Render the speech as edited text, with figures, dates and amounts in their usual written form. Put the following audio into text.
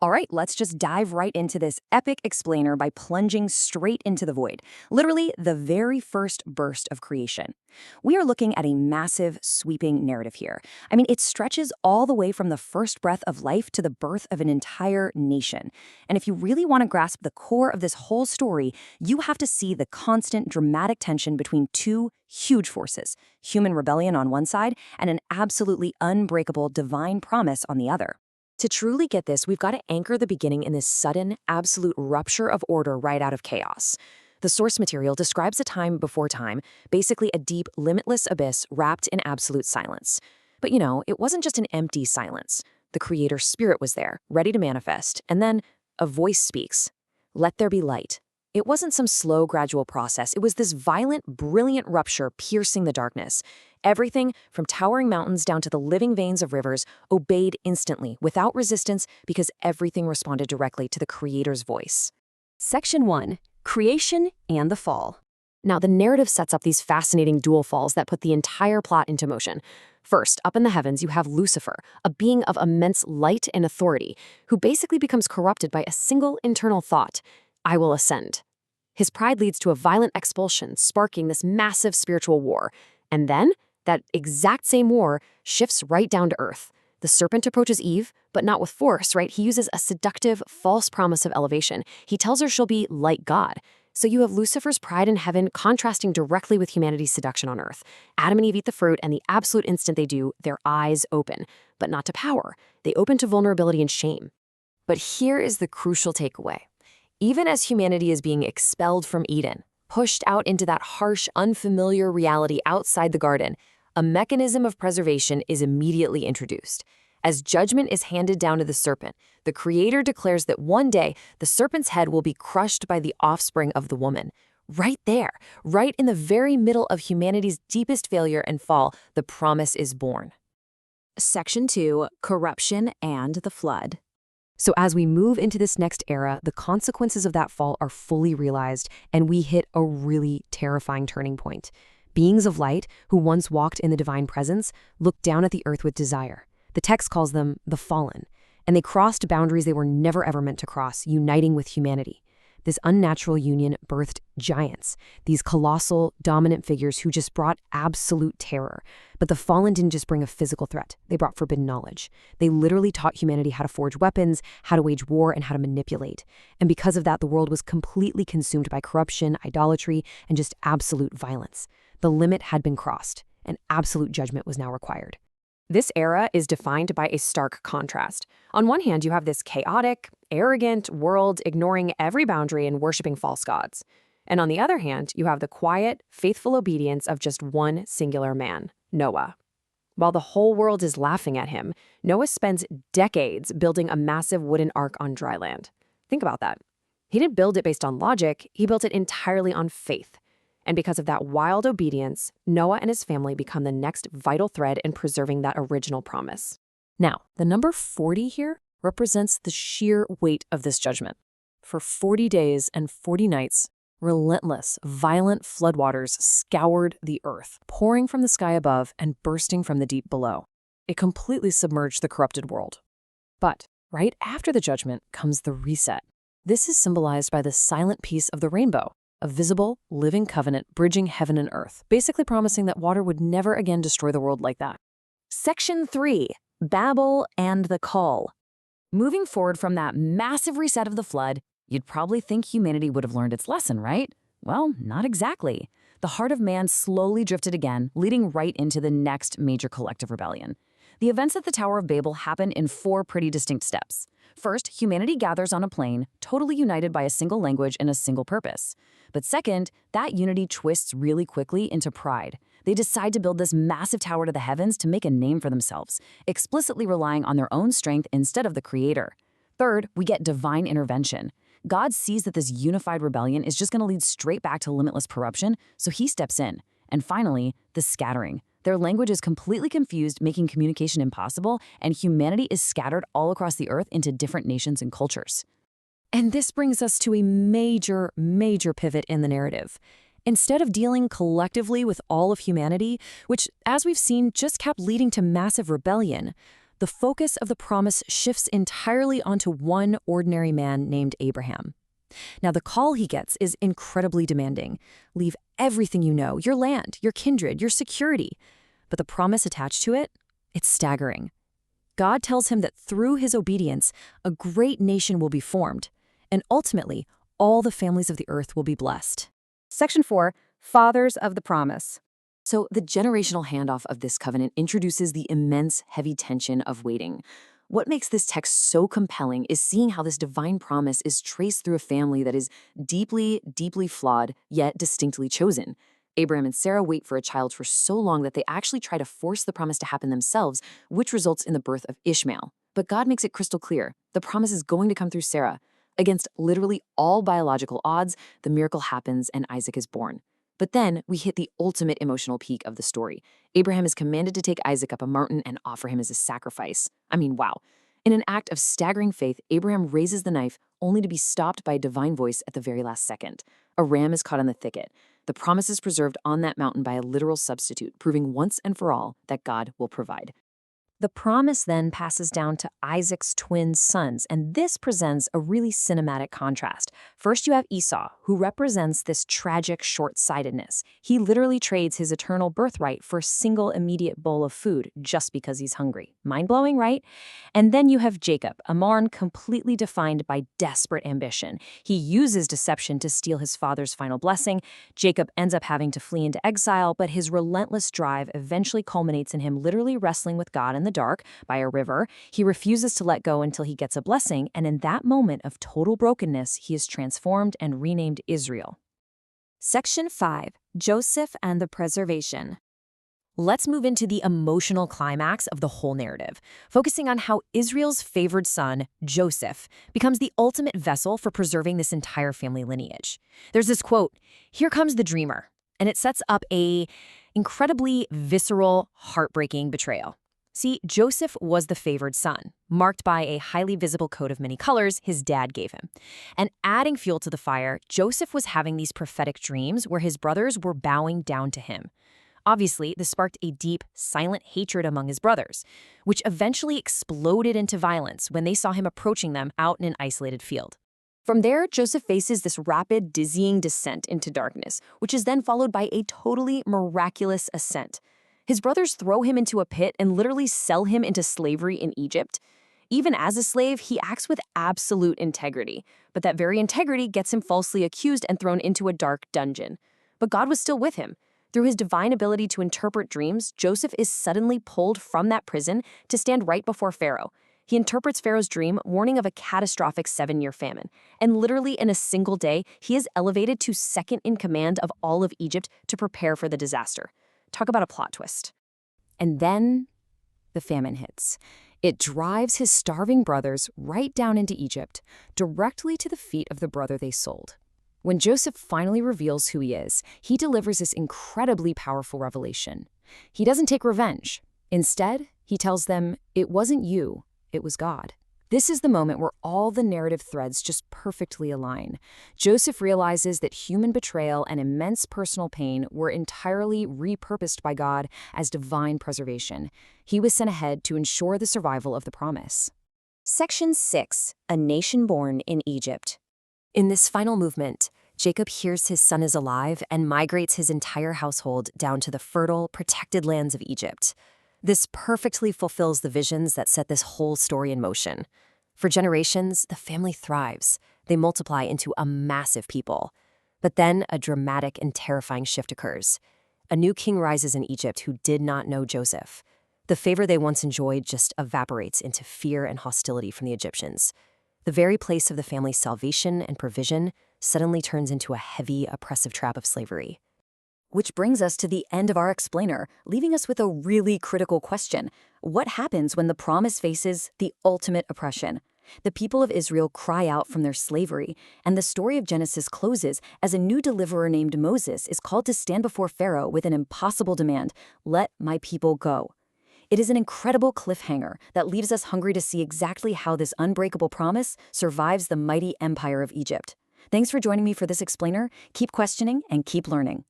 All right, let's just dive right into this epic explainer by plunging straight into the void, literally the very first burst of creation. We are looking at a massive, sweeping narrative here. I mean, it stretches all the way from the first breath of life to the birth of an entire nation. And if you really want to grasp the core of this whole story, you have to see the constant, dramatic tension between two huge forces, human rebellion on one side and an absolutely unbreakable divine promise on the other. To truly get this, we've got to anchor the beginning in this sudden, absolute rupture of order right out of chaos. The source material describes a time before time, basically a deep, limitless abyss wrapped in absolute silence. But it wasn't just an empty silence. The Creator's spirit was there, ready to manifest, and then a voice speaks. Let there be light. It wasn't some slow, gradual process. It was this violent, brilliant rupture piercing the darkness. Everything, from towering mountains down to the living veins of rivers, obeyed instantly, without resistance, because everything responded directly to the Creator's voice. Section 1. Creation and the Fall. Now, the narrative sets up these fascinating dual falls that put the entire plot into motion. First, up in the heavens, you have Lucifer, a being of immense light and authority, who basically becomes corrupted by a single internal thought: I will ascend. His pride leads to a violent expulsion, sparking this massive spiritual war. And then, that exact same war shifts right down to earth. The serpent approaches Eve, but not with force, right? He uses a seductive, false promise of elevation. He tells her she'll be like God. So you have Lucifer's pride in heaven contrasting directly with humanity's seduction on earth. Adam and Eve eat the fruit, and the absolute instant they do, their eyes open. But not to power. They open to vulnerability and shame. But here is the crucial takeaway. Even as humanity is being expelled from Eden, pushed out into that harsh, unfamiliar reality outside the garden, a mechanism of preservation is immediately introduced. As judgment is handed down to the serpent, the Creator declares that one day the serpent's head will be crushed by the offspring of the woman. Right there, right in the very middle of humanity's deepest failure and fall, the promise is born. Section 2. Corruption and the Flood. So as we move into this next era, the consequences of that fall are fully realized, and we hit a really terrifying turning point. Beings of light, who once walked in the divine presence, looked down at the earth with desire. The text calls them the fallen, and they crossed boundaries they were never ever meant to cross, uniting with humanity. This unnatural union birthed giants, these colossal, dominant figures who just brought absolute terror. But the fallen didn't just bring a physical threat. They brought forbidden knowledge. They literally taught humanity how to forge weapons, how to wage war, and how to manipulate. And because of that, the world was completely consumed by corruption, idolatry, and just absolute violence. The limit had been crossed, and absolute judgment was now required. This era is defined by a stark contrast. On one hand, you have this chaotic, arrogant world ignoring every boundary and worshiping false gods. And on the other hand, you have the quiet, faithful obedience of just one singular man, Noah. While the whole world is laughing at him, Noah spends decades building a massive wooden ark on dry land. Think about that. He didn't build it based on logic, he built it entirely on faith. And because of that wild obedience, Noah and his family become the next vital thread in preserving that original promise. Now, the number 40 here represents the sheer weight of this judgment. For 40 days and 40 nights, relentless, violent floodwaters scoured the earth, pouring from the sky above and bursting from the deep below. It completely submerged the corrupted world. But right after the judgment comes the reset. This is symbolized by the silent peace of the rainbow, a visible, living covenant bridging heaven and earth, basically promising that water would never again destroy the world like that. Section 3. Babel and the Call. Moving forward from that massive reset of the flood, you'd probably think humanity would have learned its lesson, right? Well, not exactly. The heart of man slowly drifted again, leading right into the next major collective rebellion. The events at the Tower of Babel happen in 4 pretty distinct steps. First, humanity gathers on a plain, totally united by a single language and a single purpose. But second, that unity twists really quickly into pride. They decide to build this massive tower to the heavens to make a name for themselves, explicitly relying on their own strength instead of the Creator. Third, we get divine intervention. God sees that this unified rebellion is just going to lead straight back to limitless corruption, so he steps in. And finally, the scattering. Their language is completely confused, making communication impossible, and humanity is scattered all across the earth into different nations and cultures. And this brings us to a major, major pivot in the narrative. Instead of dealing collectively with all of humanity, which, as we've seen, just kept leading to massive rebellion, the focus of the promise shifts entirely onto one ordinary man named Abraham. Now, the call he gets is incredibly demanding. Leave everything you know, your land, your kindred, your security. But the promise attached to it? It's staggering. God tells him that through his obedience, a great nation will be formed, and ultimately, all the families of the earth will be blessed. Section 4, Fathers of the Promise. So the generational handoff of this covenant introduces the immense, heavy tension of waiting. What makes this text so compelling is seeing how this divine promise is traced through a family that is deeply, deeply flawed, yet distinctly chosen. Abraham and Sarah wait for a child for so long that they actually try to force the promise to happen themselves, which results in the birth of Ishmael. But God makes it crystal clear. The promise is going to come through Sarah. Against literally all biological odds, the miracle happens and Isaac is born. But then we hit the ultimate emotional peak of the story. Abraham is commanded to take Isaac up a mountain and offer him as a sacrifice. I mean, wow. In an act of staggering faith, Abraham raises the knife only to be stopped by a divine voice at the very last second. A ram is caught in the thicket. The promise is preserved on that mountain by a literal substitute, proving once and for all that God will provide. The promise then passes down to Isaac's twin sons, and this presents a really cinematic contrast. First, you have Esau, who represents this tragic short-sightedness. He literally trades his eternal birthright for a single immediate bowl of food just because he's hungry. Mind-blowing, right? And then you have Jacob, a man completely defined by desperate ambition. He uses deception to steal his father's final blessing. Jacob ends up having to flee into exile, but his relentless drive eventually culminates in him literally wrestling with God in the dark by a river. He refuses to let go until he gets a blessing, and in that moment of total brokenness, he is transformed and renamed Israel. Section 5, Joseph and the Preservation. Let's move into the emotional climax of the whole narrative, focusing on how Israel's favored son, Joseph, becomes the ultimate vessel for preserving this entire family lineage. There's this quote, "Here comes the dreamer," and it sets up a incredibly visceral, heartbreaking betrayal. See, Joseph was the favored son, marked by a highly visible coat of many colors his dad gave him. And adding fuel to the fire, Joseph was having these prophetic dreams where his brothers were bowing down to him. Obviously, this sparked a deep, silent hatred among his brothers, which eventually exploded into violence when they saw him approaching them out in an isolated field. From there, Joseph faces this rapid, dizzying descent into darkness, which is then followed by a totally miraculous ascent. His brothers throw him into a pit and literally sell him into slavery in Egypt. Even as a slave, he acts with absolute integrity, but that very integrity gets him falsely accused and thrown into a dark dungeon. But God was still with him. Through his divine ability to interpret dreams, Joseph is suddenly pulled from that prison to stand right before Pharaoh. He interprets Pharaoh's dream, warning of a catastrophic 7-year famine. And literally in a single day, he is elevated to second in command of all of Egypt to prepare for the disaster. Talk about a plot twist. And then the famine hits. It drives his starving brothers right down into Egypt, directly to the feet of the brother they sold. When Joseph finally reveals who he is, he delivers this incredibly powerful revelation. He doesn't take revenge. Instead, he tells them, "It wasn't you, it was God." This is the moment where all the narrative threads just perfectly align. Joseph realizes that human betrayal and immense personal pain were entirely repurposed by God as divine preservation. He was sent ahead to ensure the survival of the promise. Section 6, A Nation Born in Egypt. In this final movement, Jacob hears his son is alive and migrates his entire household down to the fertile, protected lands of Egypt. This perfectly fulfills the visions that set this whole story in motion. For generations, the family thrives. They multiply into a massive people. But then a dramatic and terrifying shift occurs. A new king rises in Egypt who did not know Joseph. The favor they once enjoyed just evaporates into fear and hostility from the Egyptians. The very place of the family's salvation and provision suddenly turns into a heavy, oppressive trap of slavery. Which brings us to the end of our explainer, leaving us with a really critical question. What happens when the promise faces the ultimate oppression? The people of Israel cry out from their slavery, and the story of Genesis closes as a new deliverer named Moses is called to stand before Pharaoh with an impossible demand: "Let my people go." It is an incredible cliffhanger that leaves us hungry to see exactly how this unbreakable promise survives the mighty empire of Egypt. Thanks for joining me for this explainer. Keep questioning and keep learning.